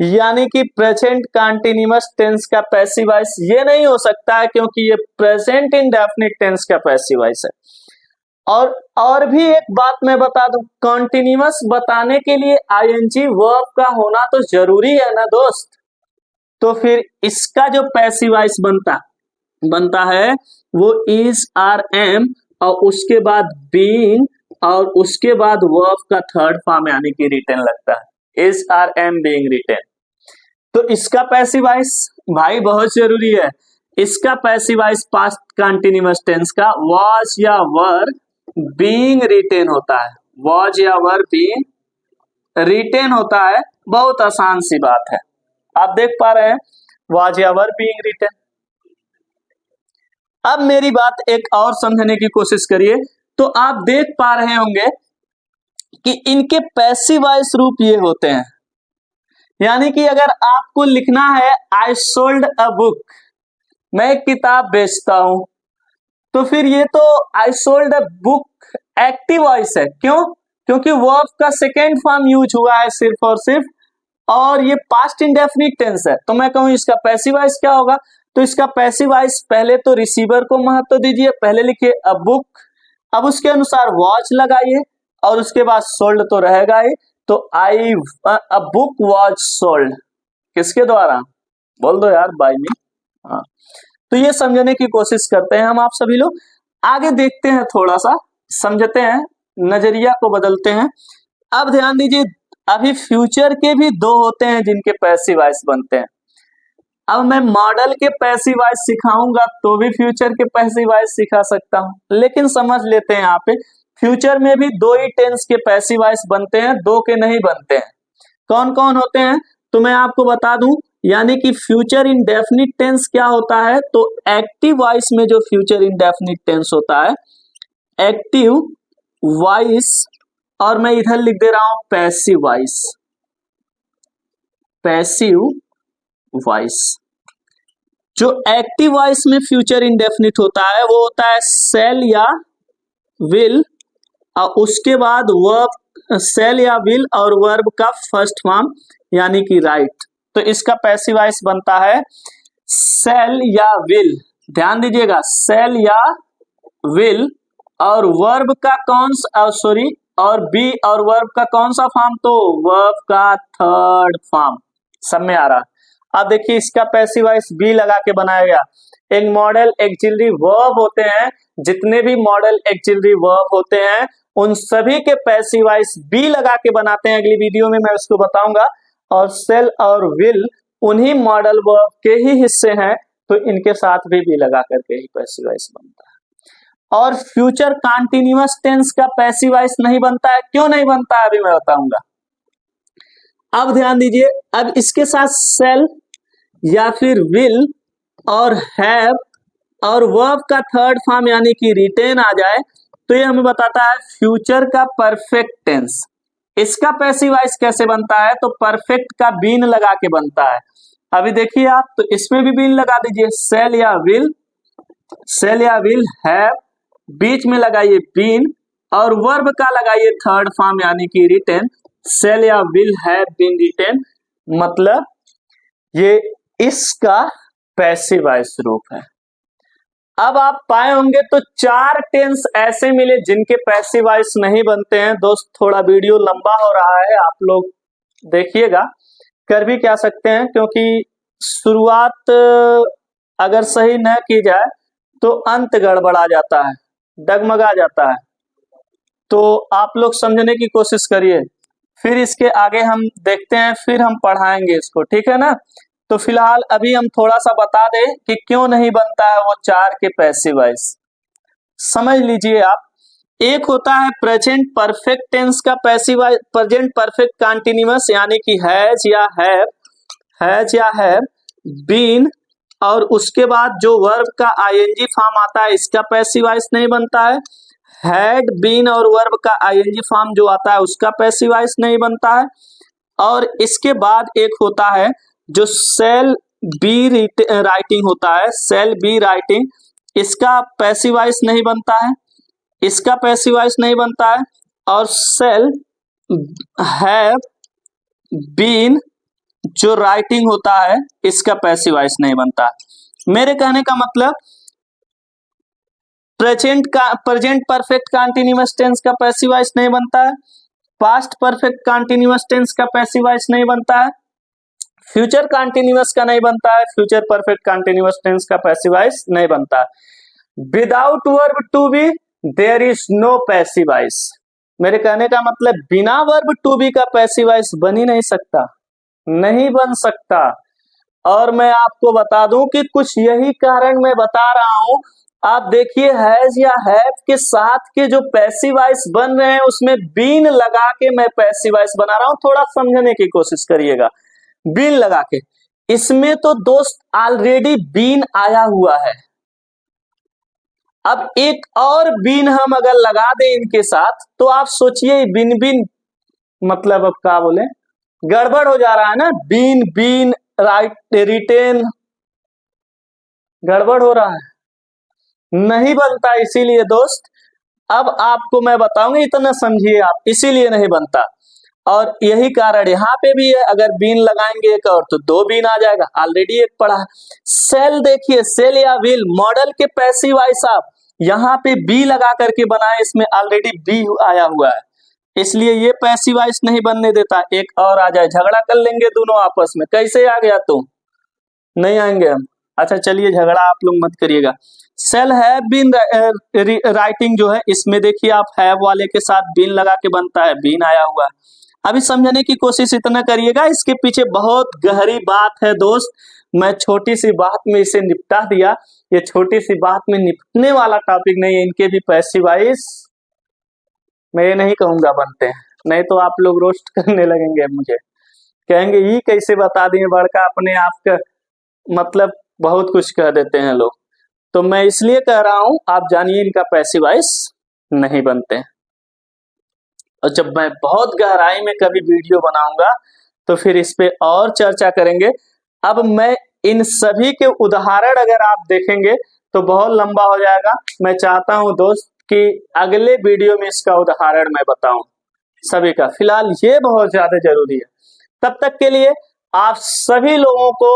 यानी कि प्रेजेंट कंटीन्यूअस टेंस का पैसिव वॉइस ये नहीं हो सकता है, क्योंकि ये प्रेजेंट इंडेफिनिट टेंस का पैसिव वॉइस है। और भी एक बात मैं बता दूं, कंटीन्यूअस बताने के लिए आईएनजी वर्ब का होना तो जरूरी है ना दोस्त। तो फिर इसका जो पैसिव वॉइस बनता है वो इज, आर, एम और उसके बाद बीइंग और उसके बाद वर्ब का थर्ड फॉर्म यानी कि रिटेन लगता है, is, are, am, being, written. तो इसका पैसिव वॉइस भाई बहुत जरूरी है। इसका passive voice past continuous tense का वाज या वर बीइंग रिटेन होता है, वाज या वर बीइंग रिटेन होता है। बहुत आसान सी बात है, आप देख पा रहे हैं, वाज या वर बीइंग रिटेन। अब मेरी बात एक और समझने की कोशिश करिए, तो आप देख पा रहे होंगे कि इनके पैसिव वॉइस रूप ये होते हैं। यानी कि अगर आपको लिखना है आई सोल्ड अ बुक, मैं एक किताब बेचता हूं, तो फिर ये तो I sold a book active voice है। क्यों? क्योंकि वर्ब का सेकेंड फॉर्म यूज हुआ है सिर्फ और सिर्फ, और ये पास्ट इंडेफिनिट टेंस है। तो मैं कहूं इसका पैसिव वॉइस क्या होगा? तो इसका पैसिव वॉइस पहले तो रिसीवर को महत्व दीजिए, पहले लिखिए अ बुक, अब उसके अनुसार वॉच लगाइए और उसके बाद सोल्ड तो रहेगा ही। तो आई अ बुक वॉज सोल्ड किसके द्वारा? बोल दो यार, बाय मी। हाँ, तो ये समझने की कोशिश करते हैं हम आप सभी लोग। आगे देखते हैं, थोड़ा सा समझते हैं, नजरिया को बदलते हैं। अब ध्यान दीजिए, अभी फ्यूचर के भी दो होते हैं जिनके पैसिव वॉइस बनते हैं। अब मैं मॉडल के पैसिव वॉइस सिखाऊंगा तो भी फ्यूचर के पैसिव वॉइस सिखा सकता हूं, लेकिन समझ लेते हैं यहाँ पे फ्यूचर में भी दो ही टेंस के पैसिव वॉइस बनते हैं, दो के नहीं बनते हैं। कौन कौन होते हैं तो मैं आपको बता दूं, यानी कि फ्यूचर इंडेफिनिट टेंस क्या होता है, तो एक्टिव वॉइस में जो फ्यूचर इंडेफिनिट टेंस होता है एक्टिव वॉइस, और मैं इधर लिख दे रहा हूं पैसिव वॉइस, पैसिव वॉइस। जो एक्टिव वॉइस में फ्यूचर इंडेफिनिट होता है वो होता है शैल या विल, और उसके बाद वर्ब, शैल या विल और वर्ब का फर्स्ट फॉर्म यानी कि राइट, तो इसका पैसिव वॉइस बनता है शैल या विल। ध्यान दीजिएगा, शैल या विल और वर्ब का कौन सा, सॉरी, और बी और वर्ब का कौन सा फॉर्म, तो वर्ब का थर्ड फॉर्म। सब में आ रहा। अब देखिए इसका पैसिव वॉइस बी लगा के बनाया गया। एक मॉडल एक्सिलरी वर्ब होते हैं, जितने भी मॉडल एक्सिलरी वर्ब होते हैं उन सभी के पैसिव वॉइस बी लगा के बनाते हैं। अगली वीडियो में मैं उसको बताऊंगा। और सेल और विल उन्हीं मॉडल वर्ब के ही हिस्से हैं, तो इनके साथ भी लगा करके ही पैसिव वॉइस बनता है। और फ्यूचर कंटीन्यूअस टेंस का पैसिव वॉइस नहीं बनता है। क्यों नहीं बनता है अभी मैं बताऊंगा। अब ध्यान दीजिए, अब इसके साथ सेल या फिर विल और हैव और वर्ब का थर्ड फॉर्म यानी कि रिटेन आ जाए तो ये हमें बताता है फ्यूचर का परफेक्ट टेंस। इसका पैसिव वॉइस कैसे बनता है, तो परफेक्ट का बीन लगा के बनता है। अभी देखिए आप, तो इसमें भी बीन लगा दीजिए, सेल या विल हैव, बीच में लगाइए बीन और वर्ब का लगाइए थर्ड फॉर्म यानी कि रिटेन, सेल या विल हैव बीन रिटेन, मतलब ये इसका पैसिव वॉइस रूप है। अब आप पाए होंगे तो 4 टेंस ऐसे मिले जिनके पैसिव वॉइस नहीं बनते हैं। दोस्त थोड़ा वीडियो लंबा हो रहा है, आप लोग देखिएगा, कर भी क्या सकते हैं, क्योंकि शुरुआत अगर सही न की जाए तो अंत गड़बड़ा जाता है, डगमगा जाता है। तो आप लोग समझने की कोशिश करिए, फिर इसके आगे हम देखते हैं, फिर हम पढ़ाएंगे इसको, ठीक है ना। तो फिलहाल अभी हम थोड़ा सा बता दें कि क्यों नहीं बनता है वो 4 के पैसिव वॉइस। समझ लीजिए आप, एक होता है प्रेजेंट परफेक्ट टेंस का passive voice, present perfect continuous यानी कि हैज या हैव बीन, और उसके बाद जो वर्ब का आईएनजी फॉर्म आता है इसका पैसिव वॉइस नहीं बनता है। हैड बीन और वर्ब का आईएनजी फॉर्म जो आता है उसका पैसिव वॉइस नहीं बनता है। और इसके बाद एक होता है जो सेल बी राइटिंग होता है, सेल बी राइटिंग, इसका पैसिव वॉइस नहीं बनता है, इसका पैसिव वॉइस नहीं बनता है। और सेल हैव बीन जो राइटिंग होता है इसका पैसिव वॉइस नहीं बनता है। मेरे कहने का मतलब प्रेजेंट परफेक्ट कंटीन्यूअस टेंस का पैसिव वॉइस नहीं बनता है, पास्ट परफेक्ट कंटीन्यूअस टेंस का पैसिव वॉइस नहीं बनता है, फ्यूचर कंटीन्यूअस का नहीं बनता है, फ्यूचर परफेक्ट कंटीन्यूअस टेंस का पैसिव वॉइस नहीं बनता है। Without verb to be there is no passive voice. मेरे कहने का मतलब बिना वर्ब टू बी का पैसिव वॉइस बन ही नहीं सकता, नहीं बन सकता। और मैं आपको बता दूं कि कुछ यही कारण मैं बता रहा हूं। आप देखिए हैज या हैव के साथ के जो पैसिव वॉइस बन रहे हैं उसमें बीन लगा के मैं पैसिव वॉइस बना रहा हूं, थोड़ा समझने की कोशिश करिएगा। बीन लगा के, इसमें तो दोस्त ऑलरेडी बीन आया हुआ है। अब एक और बीन हम अगर लगा दें इनके साथ तो आप सोचिए बिन बिन, मतलब अब क्या बोले, गड़बड़ हो जा रहा है ना। बीन बीन राइट रिटेन, गड़बड़ हो रहा है, नहीं बनता। इसीलिए दोस्त अब आपको मैं बताऊंगा, इतना समझिए आप, इसीलिए नहीं बनता। और यही कारण यहाँ पे भी है, अगर बीन लगाएंगे एक और तो 2 बीन आ जाएगा, ऑलरेडी एक पड़ा है। सेल देखिए, सेल या विल मॉडल के पैसिव वॉइस आप यहाँ पे बी लगा करके बनाए, इसमें ऑलरेडी बी आया हुआ है, इसलिए ये पैसिव वॉइस नहीं बनने देता। एक और आ जाए, झगड़ा कर लेंगे दोनों आपस में। कैसे आ गया तो नहीं आएंगे हम। अच्छा चलिए, झगड़ा आप लोग मत करिएगा। सेल हैव बीन राइटिंग जो है, इसमें देखिए आप हैव वाले के साथ बीन लगा के बनता है, बीन आया हुआ है। अभी समझने की कोशिश इतना करिएगा, इसके पीछे बहुत गहरी बात है दोस्त, मैं छोटी सी बात में इसे निपटा दिया। ये छोटी सी बात में निपटने वाला टॉपिक नहीं है, इनके भी पैसिव वॉइस मैं ये नहीं कहूंगा बनते हैं, नहीं तो आप लोग रोस्ट करने लगेंगे, मुझे कहेंगे ये कैसे बता दिए बड़का, अपने आप का मतलब बहुत कुछ कह देते हैं लोग। तो मैं इसलिए कह रहा हूं, आप जानिए इनका पैसिव वॉइस नहीं बनते हैं। और जब मैं बहुत गहराई में कभी वीडियो बनाऊंगा तो फिर इस पे और चर्चा करेंगे। अब मैं इन सभी के उदाहरण अगर आप देखेंगे तो बहुत लंबा हो जाएगा। मैं चाहता हूं दोस्त कि अगले वीडियो में इसका उदाहरण मैं बताऊं सभी का। फिलहाल ये बहुत ज्यादा जरूरी है। तब तक के लिए आप सभी लोगों को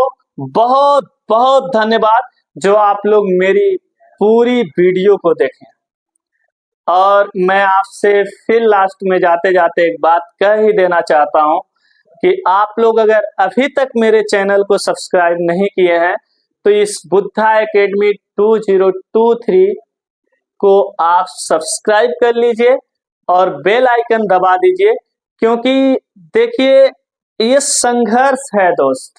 बहुत बहुत धन्यवाद जो आप लोग मेरी पूरी वीडियो को देखें। और मैं आपसे फिर लास्ट में जाते जाते एक बात कह ही देना चाहता हूं कि आप लोग अगर अभी तक मेरे चैनल को सब्सक्राइब नहीं किए हैं तो इस बुद्धा एकेडमी 2023 को आप सब्सक्राइब कर लीजिए और बेल आइकन दबा दीजिए, क्योंकि देखिए ये संघर्ष है दोस्त,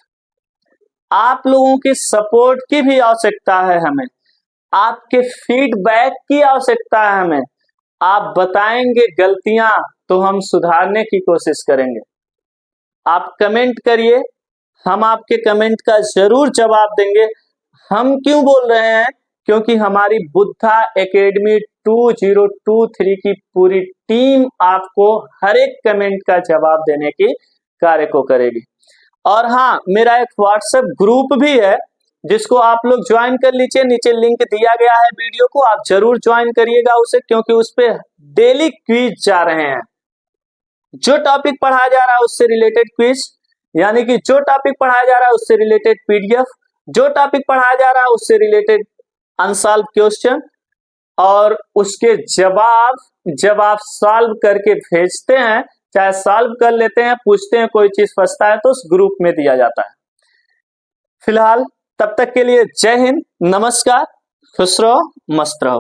आप लोगों की सपोर्ट की भी आवश्यकता है हमें, आपके फीडबैक की आवश्यकता है हमें। आप बताएंगे गलतियां तो हम सुधारने की कोशिश करेंगे। आप कमेंट करिए, हम आपके कमेंट का जरूर जवाब देंगे। हम क्यों बोल रहे हैं, क्योंकि हमारी बुद्धा एकेडमी 2023 की पूरी टीम आपको हर एक कमेंट का जवाब देने की कार्य को करेगी। और हाँ, मेरा एक व्हाट्सएप ग्रुप भी है जिसको आप लोग ज्वाइन कर लीजिए, नीचे लिंक दिया गया है वीडियो को, आप जरूर ज्वाइन करिएगा उसे, क्योंकि उस पे डेली क्विज जा रहे हैं। जो टॉपिक पढ़ाया जा रहा है उससे रिलेटेड क्विज, यानी कि जो टॉपिक पढ़ाया जा रहा है उससे रिलेटेड पीडीएफ, जो टॉपिक पढ़ाया जा रहा है उससे रिलेटेड अनसॉल्व क्वेश्चन, और उसके जब आप सॉल्व करके भेजते हैं, चाहे सॉल्व कर लेते हैं, पूछते हैं कोई चीज फंसता है तो उस ग्रुप में दिया जाता है। फिलहाल तब तक के लिए जय हिंद, नमस्कार, खुश रहो, मस्त रहो।